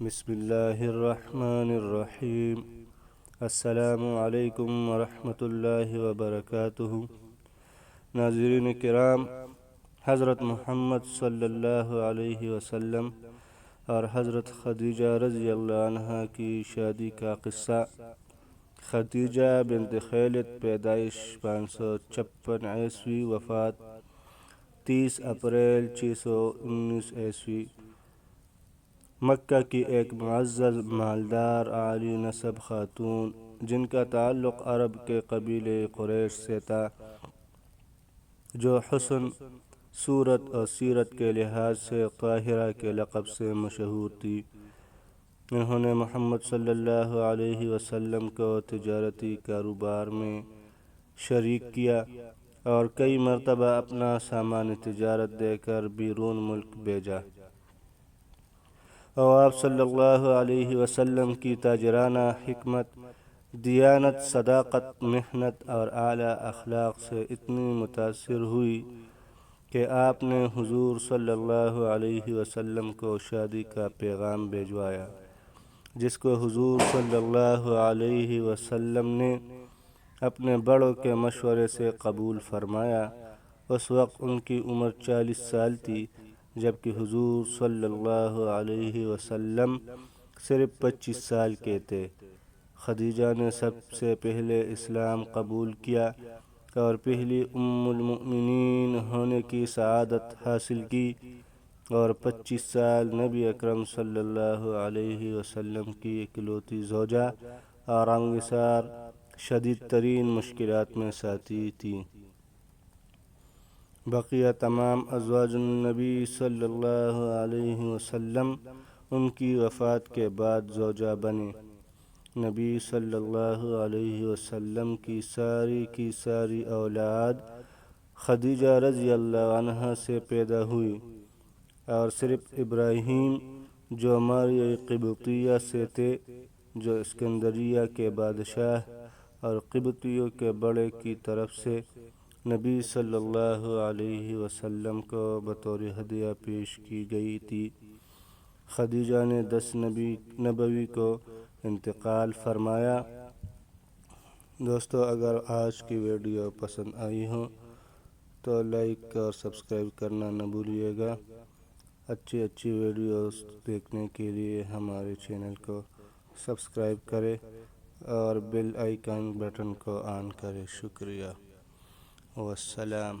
بسم اللہ الرحمن الرحیم۔ السلام علیکم ورحمۃ اللہ وبرکاتہ۔ ناظرین کرام، حضرت محمد صلی اللہ علیہ وسلم اور حضرت خدیجہ رضی اللہ عنہ کی شادی کا قصہ۔ خدیجہ بنت خویلد، پیدائش 556 عیسوی، وفات 30 اپریل 619 عیسوی۔ مکہ کی ایک معزز، مالدار، عالی نسب خاتون، جن کا تعلق عرب کے قبیلے قریش سے تھا، جو حسن، صورت اور سیرت کے لحاظ سے طاہرہ کے لقب سے مشہور تھی۔ انہوں نے محمد صلی اللہ علیہ وسلم کو تجارتی کاروبار میں شریک کیا اور کئی مرتبہ اپنا سامان تجارت دے کر بیرون ملک بھیجا، اور آپ صلی اللہ علیہ وسلم کی تاجرانہ حکمت، دیانت، صداقت، محنت اور اعلیٰ اخلاق سے اتنی متاثر ہوئی کہ آپ نے حضور صلی اللہ علیہ وسلم کو شادی کا پیغام بھیجوایا، جس کو حضور صلی اللہ علیہ وسلم نے اپنے بڑوں کے مشورے سے قبول فرمایا۔ اس وقت ان کی عمر 40 سال تھی، جبکہ حضور صلی اللہ علیہ وسلم صرف 25 سال کے تھے۔ خدیجہ نے سب سے پہلے اسلام قبول کیا اور پہلی ام المؤمنین ہونے کی سعادت حاصل کی، اور 25 سال نبی اکرم صلی اللہ علیہ وسلم کی اکلوتی زوجہ اور انگسار شدید ترین مشکلات میں ساتھی تھی۔ بقیہ تمام ازواج النبی صلی اللہ علیہ وسلم ان کی وفات کے بعد زوجہ بنے۔ نبی صلی اللہ علیہ وسلم کی ساری اولاد خدیجہ رضی اللہ عنہ سے پیدا ہوئی، اور صرف ابراہیم، جو ماریہ قبطیہ سے تھے، جو اسکندریہ کے بادشاہ اور قبطیوں کے بڑے کی طرف سے نبی صلی اللہ علیہ وسلم کو بطور ہدیہ پیش کی گئی تھی۔ خدیجہ نے 10 نبوی کو انتقال فرمایا۔ دوستو، اگر آج کی ویڈیو پسند آئی ہو تو لائک اور سبسکرائب کرنا نہ بھولیے گا۔ اچھی ویڈیوز دیکھنے کے لیے ہمارے چینل کو سبسکرائب کریں اور بیل آئیکن بٹن کو آن کریں۔ شکریہ، والسلام۔